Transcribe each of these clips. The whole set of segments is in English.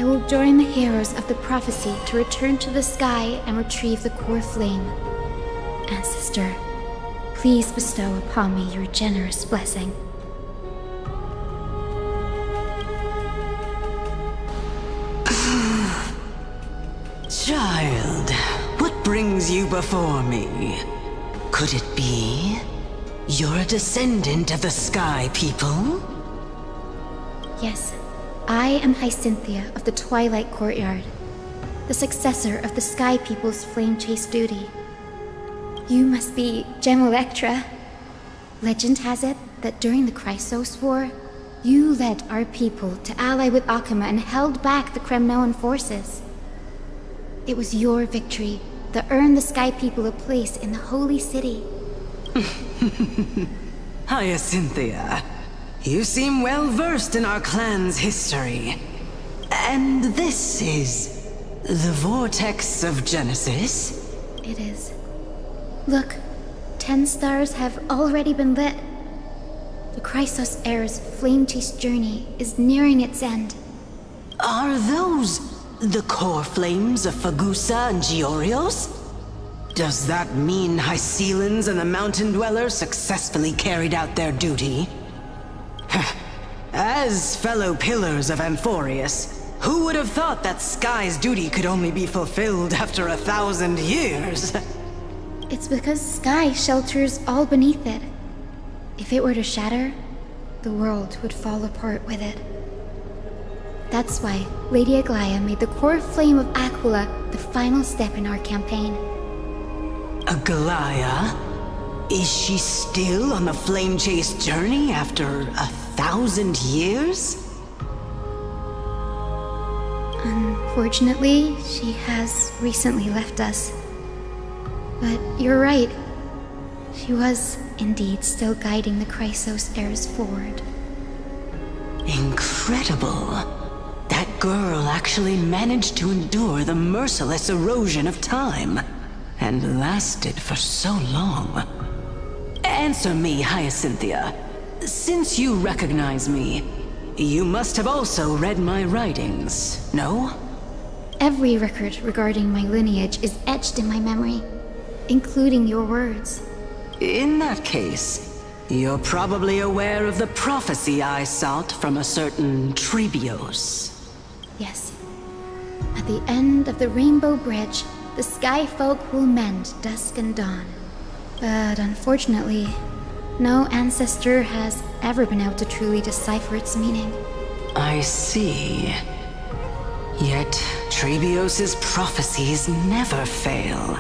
I will join the heroes of the prophecy to return to the sky and retrieve the core flame. Ancestor, please bestow upon me your generous blessing. Child, what brings you before me? Could it be you're a descendant of the Sky People? Yes, I am Hyacinthia of the Twilight Courtyard, the successor of the Sky People's flame chase duty. You must be Gem Electra. Legend has it that during the Chrysos War, you led our people to ally with Akama and held back the Kremnoan forces. It was your victory that earned the Sky People a place in the Holy City. Hyacinthia, you seem well versed in our clan's history. And this is the Vortex of Genesis? It is. Look, 10 stars have already been lit. The Chrysos Heir's flame-chase journey is nearing its end. Are those the core flames of Fagusa and Giorios? Does that mean Hycelans and the Mountain Dwellers successfully carried out their duty? As fellow pillars of Amphorius, who would have thought that Sky's duty could only be fulfilled after 1,000 years? It's because Sky shelters all beneath it. If it were to shatter, the world would fall apart with it. That's why Lady Aglaya made the core flame of Aquila the final step in our campaign. Aglaya? Is she still on the flame chase journey after 1,000 years? Unfortunately, she has recently left us. But you're right. She was indeed still guiding the Chrysos heirs forward. Incredible. That girl actually managed to endure the merciless erosion of time, and lasted for so long. Answer me, Hyacinthia. Since you recognize me, you must have also read my writings, no? Every record regarding my lineage is etched in my memory, including your words. In that case, you're probably aware of the prophecy I sought from a certain Trebios. Yes. At the end of the Rainbow Bridge, the Sky Folk will mend dusk and dawn. But unfortunately, no ancestor has ever been able to truly decipher its meaning. I see. Yet, Trebios's prophecies never fail.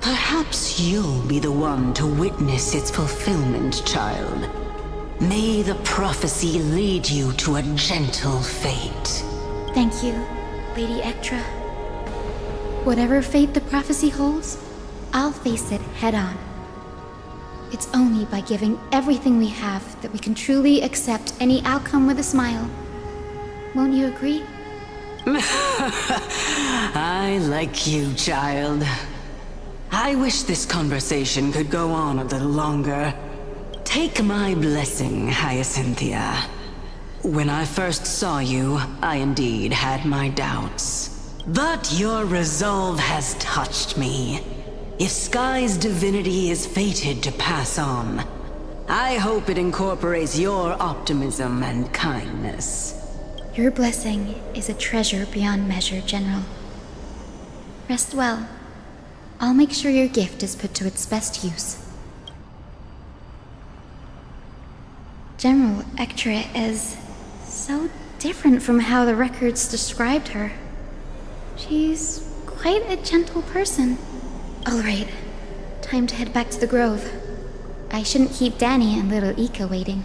Perhaps you'll be the one to witness its fulfillment, child. May the prophecy lead you to a gentle fate. Thank you, Lady Ectra. Whatever fate the prophecy holds, I'll face it head-on. It's only by giving everything we have that we can truly accept any outcome with a smile. Won't you agree? I like you, child. I wish this conversation could go on a little longer. Take my blessing, Hyacinthia. When I first saw you, I indeed had my doubts. But your resolve has touched me. If Sky's divinity is fated to pass on, I hope it incorporates your optimism and kindness. Your blessing is a treasure beyond measure, General. Rest well. I'll make sure your gift is put to its best use. General Ectra is so different from how the records described her. She's quite a gentle person. All right, time to head back to the grove. I shouldn't keep Danny and little Ika waiting.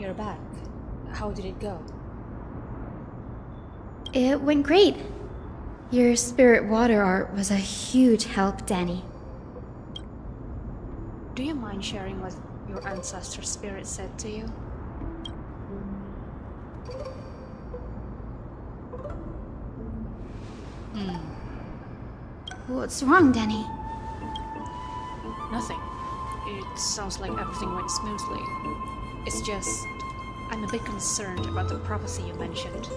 You're back. How did it go? It went great. Your spirit water art was a huge help, Danny. Do you mind sharing what your ancestor spirit said to you? What's wrong, Danny? Nothing. It sounds like everything went smoothly. It's just, I'm a bit concerned about the prophecy you mentioned.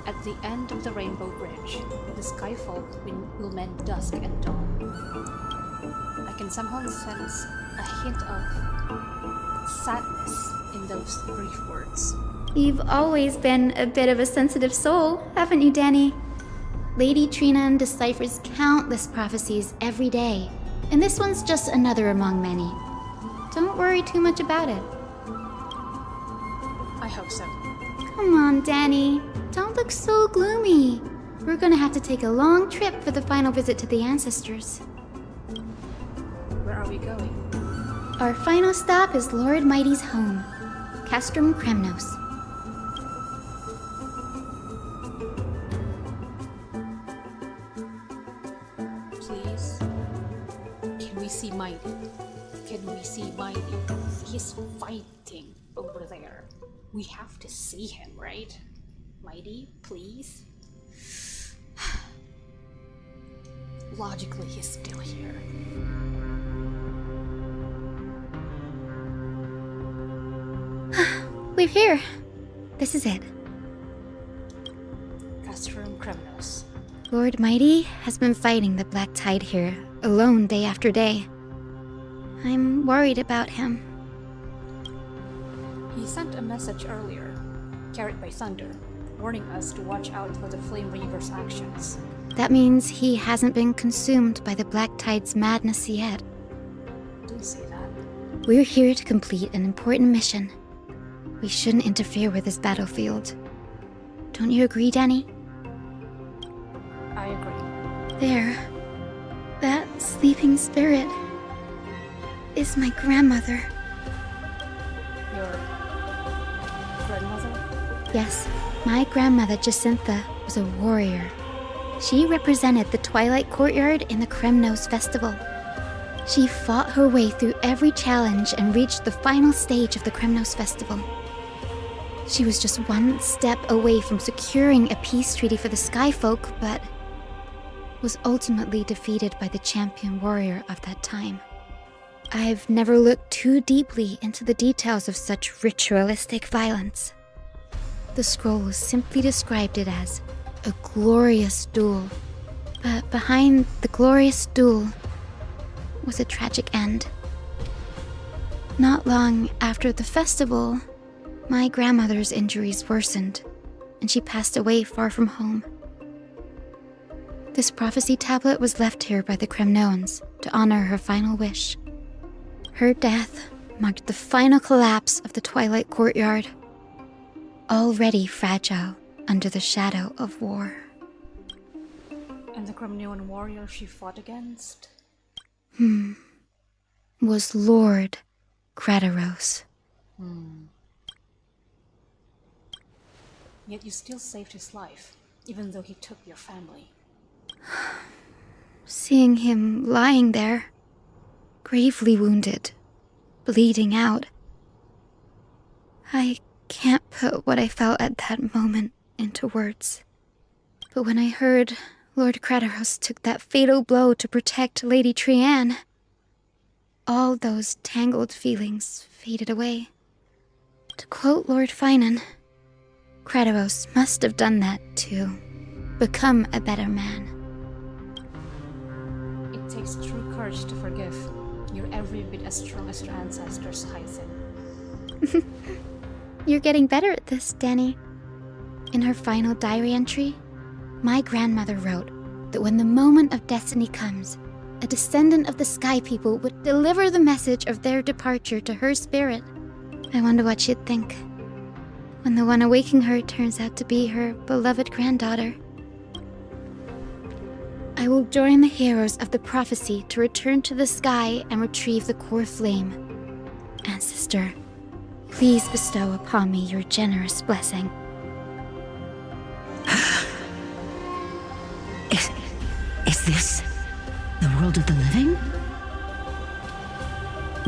At the end of the Rainbow Bridge, the skyfolk will mend dusk and dawn. I can somehow sense a hint of sadness in those brief words. You've always been a bit of a sensitive soul, haven't you, Danny? Lady Trinan deciphers countless prophecies every day, and this one's just another among many. Don't worry too much about it. I hope so. Come on, Danny. Don't look so gloomy. We're gonna have to take a long trip for the final visit to the ancestors. Where are we going? Our final stop is Lord Mighty's home, Castrum Kremnos. Please? Can we see Mighty? Can we see Mighty? He's fighting over there. We have to see him, right? Mighty, please? Logically, he's still here. We're here. This is it. Castrum Kremnos. Lord Mighty has been fighting the Black Tide here, alone day after day. I'm worried about him. He sent a message earlier, carried by Thunder, warning us to watch out for the Flame Reaver's actions. That means he hasn't been consumed by the Black Tide's madness yet. Don't say that. We're here to complete an important mission. We shouldn't interfere with this battlefield. Don't you agree, Danny? I agree. There. That sleeping spirit is my grandmother. Your grandmother? Yes, my grandmother Jacintha was a warrior. She represented the Twilight Courtyard in the Kremnos Festival. She fought her way through every challenge and reached the final stage of the Kremnos Festival. She was just one step away from securing a peace treaty for the Skyfolk, but was ultimately defeated by the champion warrior of that time. I've never looked too deeply into the details of such ritualistic violence. The scroll simply described it as a glorious duel, but behind the glorious duel was a tragic end. Not long after the festival, my grandmother's injuries worsened, and she passed away far from home. This prophecy tablet was left here by the Kremnoans to honor her final wish. Her death marked the final collapse of the Twilight Courtyard, already fragile under the shadow of war. And the Kremnoan warrior she fought against? Was Lord Krateros. Yet you still saved his life, even though he took your family. Seeing him lying there, gravely wounded, bleeding out, I can't put what I felt at that moment into words. But when I heard Lord Krateros took that fatal blow to protect Lady Trian, all those tangled feelings faded away. To quote Lord Finan, Krateros must have done that to become a better man. It takes true courage to forgive. You're every bit as strong as your ancestors, Hyacin. You're getting better at this, Danny. In her final diary entry, my grandmother wrote that when the moment of destiny comes, a descendant of the Sky People would deliver the message of their departure to her spirit. I wonder what she'd think when the one awaking her turns out to be her beloved granddaughter. I will join the heroes of the prophecy to return to the sky and retrieve the core flame. Ancestor, Please bestow upon me your generous blessing. Is this the world of the living?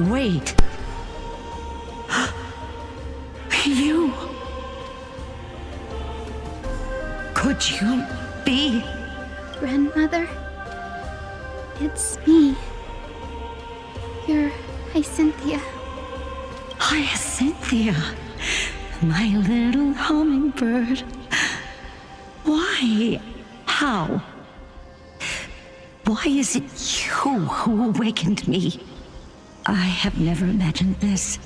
Wait. You... Could you be... Grandmother? It's me. Your Hyacinthia. Hyacinthia, my little hummingbird. Why? How? Why is it you who awakened me? I have never imagined this.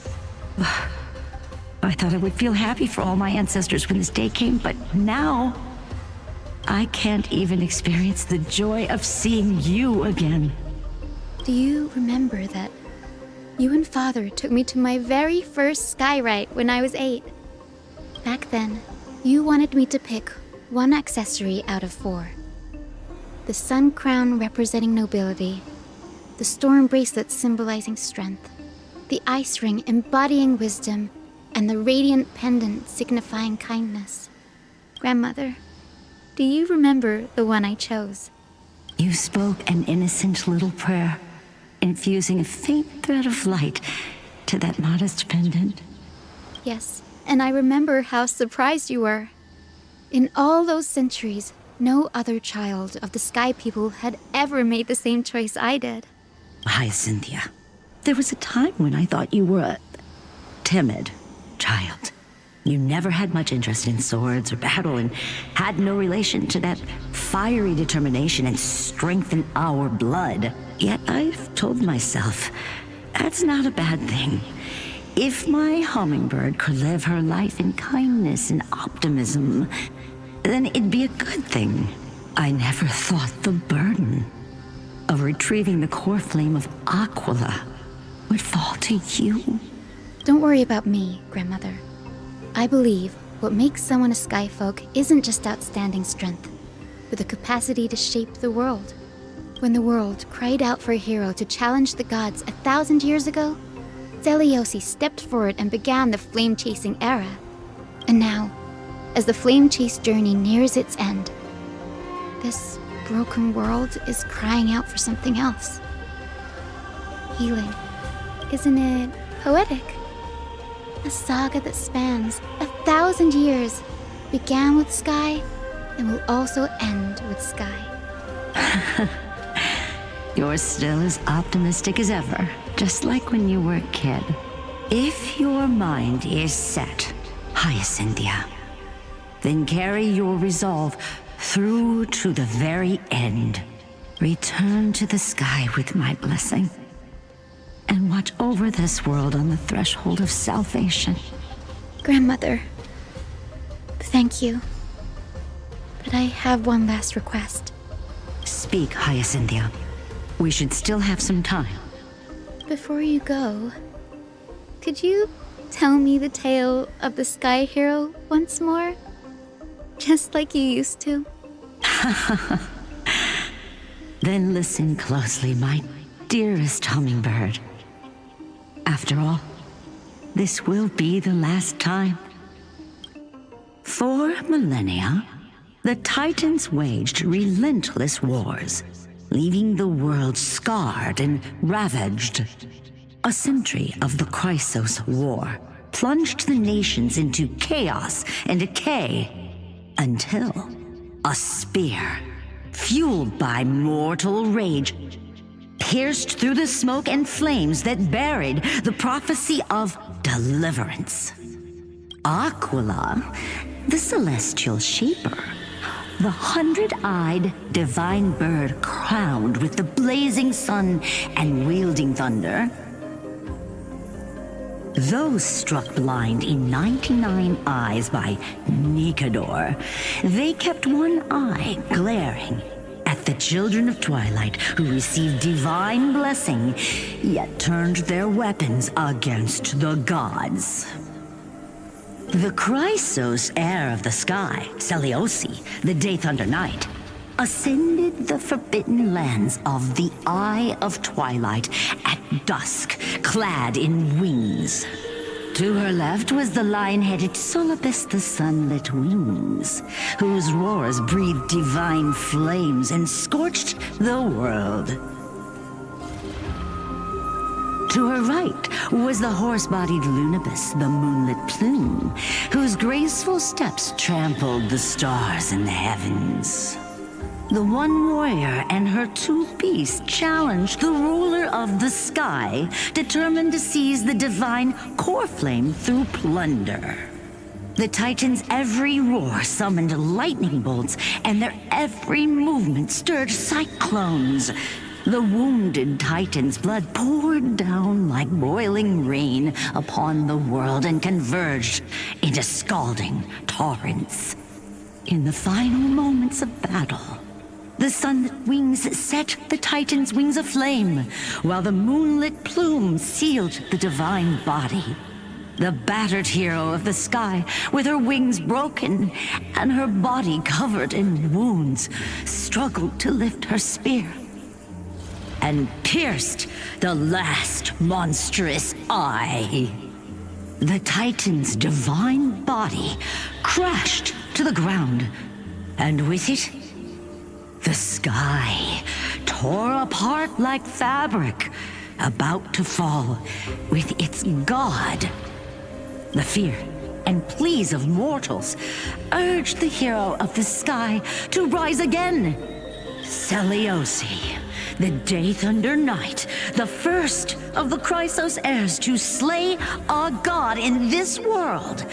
I thought I would feel happy for all my ancestors when this day came, but now... I can't even experience the joy of seeing you again. Do you remember that you and Father took me to my very first sky rite when I was 8? Back then, you wanted me to pick one accessory out of 4. The sun crown representing nobility, the storm bracelet symbolizing strength, the ice ring embodying wisdom, and the radiant pendant signifying kindness. Grandmother, do you remember the one I chose? You spoke an innocent little prayer, infusing a faint thread of light to that modest pendant. Yes, and I remember how surprised you were. In all those centuries, no other child of the Sky People had ever made the same choice I did. Hyacinthia, there was a time when I thought you were a timid child. You never had much interest in swords or battle and had no relation to that fiery determination and strength in our blood. Yet I've told myself, that's not a bad thing. If my hummingbird could live her life in kindness and optimism, then it'd be a good thing. I never thought the burden of retrieving the core flame of Aquila would fall to you. Don't worry about me, Grandmother. I believe what makes someone a Skyfolk isn't just outstanding strength, but the capacity to shape the world. When the world cried out for a hero to challenge the gods 1,000 years ago, Zeliosi stepped forward and began the flame-chasing era. And now, as the flame-chase journey nears its end, this broken world is crying out for something else. Healing. Isn't it poetic? A saga that spans 1,000 years, began with Sky, and will also end with Sky. You're still as optimistic as ever, just like when you were a kid. If your mind is set, Hyacinthia, then carry your resolve through to the very end. Return to the sky with my blessing, and watch over this world on the threshold of salvation. Grandmother, thank you. But I have one last request. Speak, Hyacinthia. We should still have some time. Before you go, could you tell me the tale of the Sky Hero once more? Just like you used to? Then listen closely, my dearest hummingbird. After all, this will be the last time. For millennia, the Titans waged relentless wars, leaving the world scarred and ravaged. A century of the Chrysos War plunged the nations into chaos and decay until a spear, fueled by mortal rage, pierced through the smoke and flames that buried the prophecy of deliverance. Aquila, the celestial shaper, the 100-eyed divine bird crowned with the blazing sun and wielding thunder. Those struck blind in 99 eyes by Nikador, they kept one eye glaring at the children of Twilight who received divine blessing, yet turned their weapons against the gods. The Chrysos heir of the sky, Seliosi, the Day Thunder Knight, ascended the forbidden lands of the Eye of Twilight at dusk, clad in wings. To her left was the lion-headed Solibus the Sunlit Wings, whose roars breathed divine flames and scorched the world. To her right was the horse-bodied Lunibus, the Moonlit Plume, whose graceful steps trampled the stars in the heavens. The one warrior and her two beasts challenged the ruler of the sky, determined to seize the divine core flame through plunder. The Titans' every roar summoned lightning bolts, and their every movement stirred cyclones. The wounded Titan's blood poured down like boiling rain upon the world and converged into scalding torrents. In the final moments of battle, the Sunlit Wings set the Titan's wings aflame, while the Moonlit Plume sealed the divine body. The battered hero of the sky, with her wings broken and her body covered in wounds, struggled to lift her spear and pierced the last monstrous eye. The Titan's divine body crashed to the ground, and with it, the sky tore apart like fabric, about to fall with its god. The fear and pleas of mortals urged the hero of the sky to rise again. Seliosi, the Day Thunder Knight, the first of the Chrysos heirs to slay a god in this world,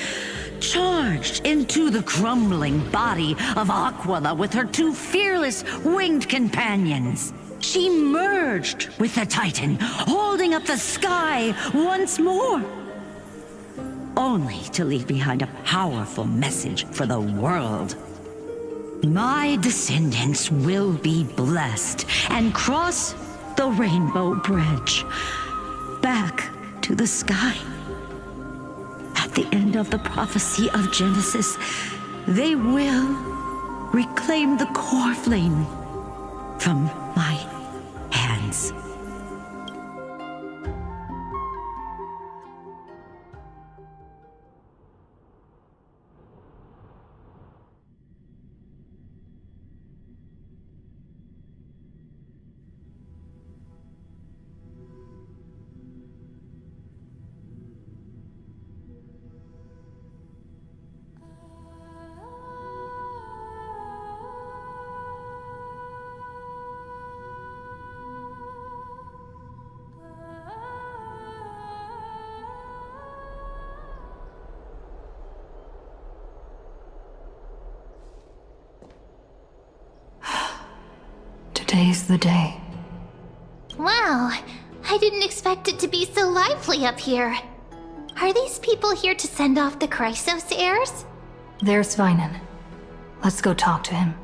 charged into the crumbling body of Aquila with her two fearless winged companions. She merged with the Titan, holding up the sky once more, only to leave behind a powerful message for the world. My descendants will be blessed and cross the Rainbow Bridge back to the sky. At the end of the prophecy of Genesis, they will reclaim the core flame from my hands. Today's the day. Wow, I didn't expect it to be so lively up here. Are these people here to send off the Chrysos heirs? There's Svinen. Let's go talk to him.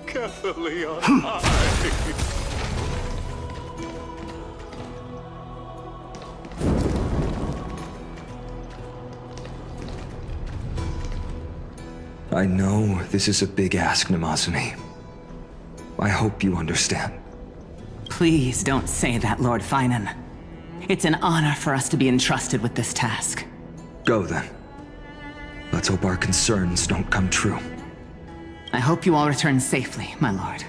Carefully on high. I know this is a big ask, Namazuni. I hope you understand. Please don't say that, Lord Finan. It's an honor for us to be entrusted with this task. Go then. Let's hope our concerns don't come true. I hope you all return safely, my lord.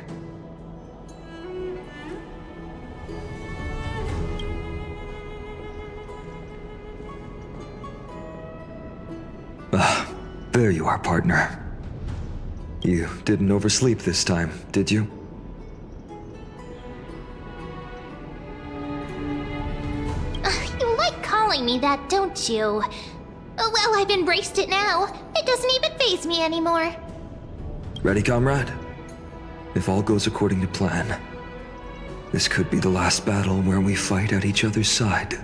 There you are, partner. You didn't oversleep this time, did you? You like calling me that, don't you? Well, I've embraced it now. It doesn't even faze me anymore. Ready, comrade? If all goes according to plan, this could be the last battle where we fight at each other's side.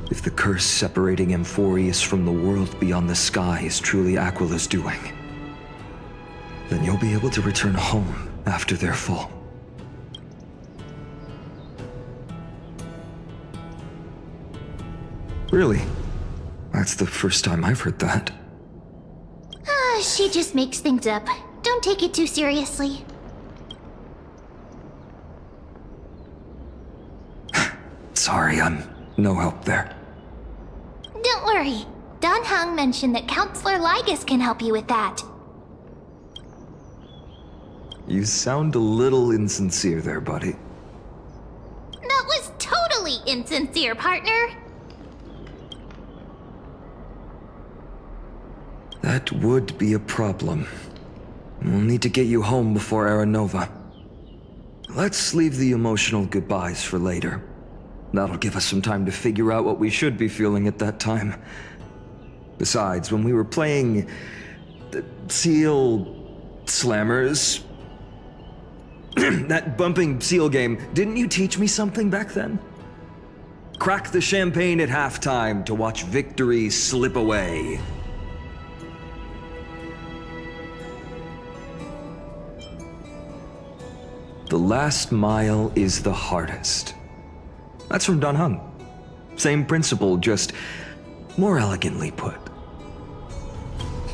If the curse separating Amphorius from the world beyond the sky is truly Aquila's doing, then you'll be able to return home after their fall. Really? That's the first time I've heard that. She just makes things up. Don't take it too seriously. Sorry, I'm no help there. Don't worry. Dan Heng mentioned that Counselor Ligus can help you with that. You sound a little insincere there, buddy. That was totally insincere, partner. That would be a problem. We'll need to get you home before Aranova. Let's leave the emotional goodbyes for later. That'll give us some time to figure out what we should be feeling at that time. Besides, when we were playing the Seal Slammers, that bumping seal game, didn't you teach me something back then? Crack the champagne at halftime to watch victory slip away. The last mile is the hardest. That's from Dan Heng. Same principle, just more elegantly put.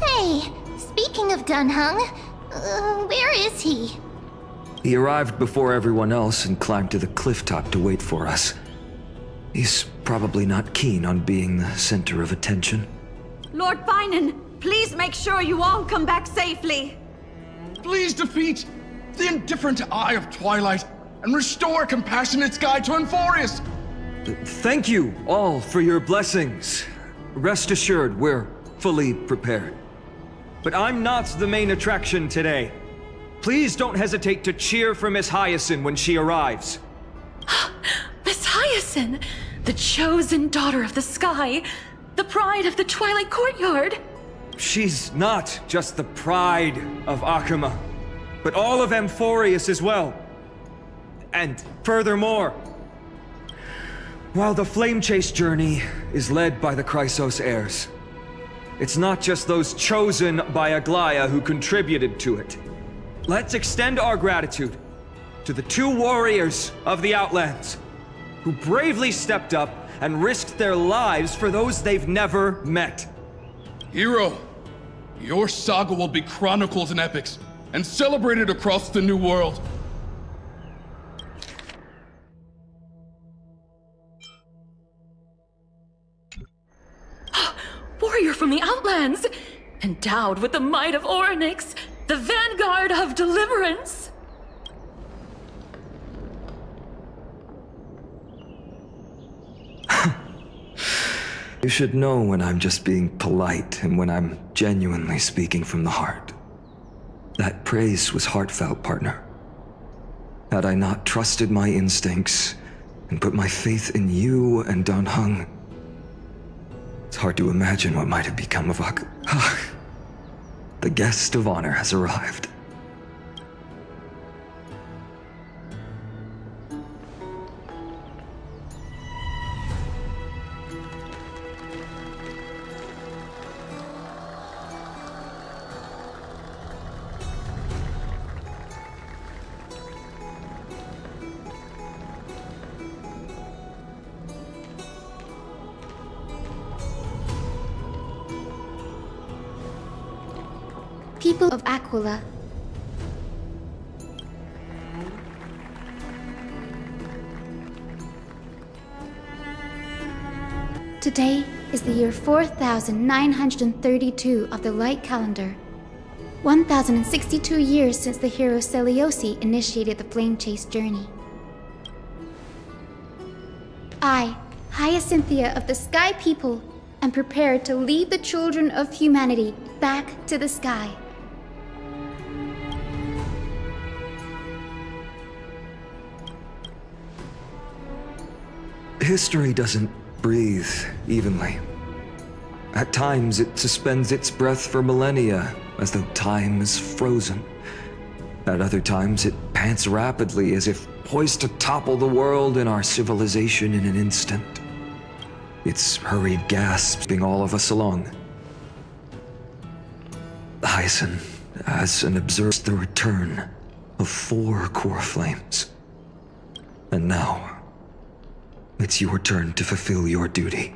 Hey, speaking of Dan Heng, where is he? He arrived before everyone else and climbed to the cliff top to wait for us. He's probably not keen on being the center of attention. Lord Finan, please make sure you all come back safely. Please defeat the indifferent eye of Twilight and restore compassionate sky to Emphorius. Thank you all for your blessings. Rest assured, we're fully prepared. But I'm not the main attraction today. Please don't hesitate to cheer for Miss Hyacinth when she arrives. Miss Hyacinth, the chosen daughter of the sky, the pride of the Twilight Courtyard. She's not just the pride of Akama, but all of Emphorius as well. And furthermore, while the Flame Chase journey is led by the Chrysos heirs, it's not just those chosen by Aglaya who contributed to it. Let's extend our gratitude to the 2 warriors of the Outlands who bravely stepped up and risked their lives for those they've never met. Hero, your saga will be chronicled in epics and celebrated across the New World. Warrior from the Outlands, endowed with the might of Orynyx, the vanguard of deliverance. You should know when I'm just being polite and when I'm genuinely speaking from the heart. That praise was heartfelt, partner. Had I not trusted my instincts and put my faith in you and Dan Heng, it's hard to imagine what might have become of Ak. The guest of honor has arrived. People of Aquila. Today is the year 4932 of the Light Calendar. 1062 years since the hero Seliosi initiated the Flame Chase journey. I, Hyacinthia of the Sky People, am prepared to lead the children of humanity back to the sky. History doesn't breathe evenly. At times, it suspends its breath for millennia, as though time is frozen. At other times, it pants rapidly, as if poised to topple the world and our civilization in an instant. Its hurried gasps bring all of us along. Hyacinth, as an observes the return of 4 core flames. And now, it's your turn to fulfill your duty.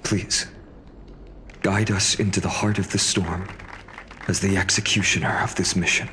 please, guide us into the heart of the storm as the executioner of this mission.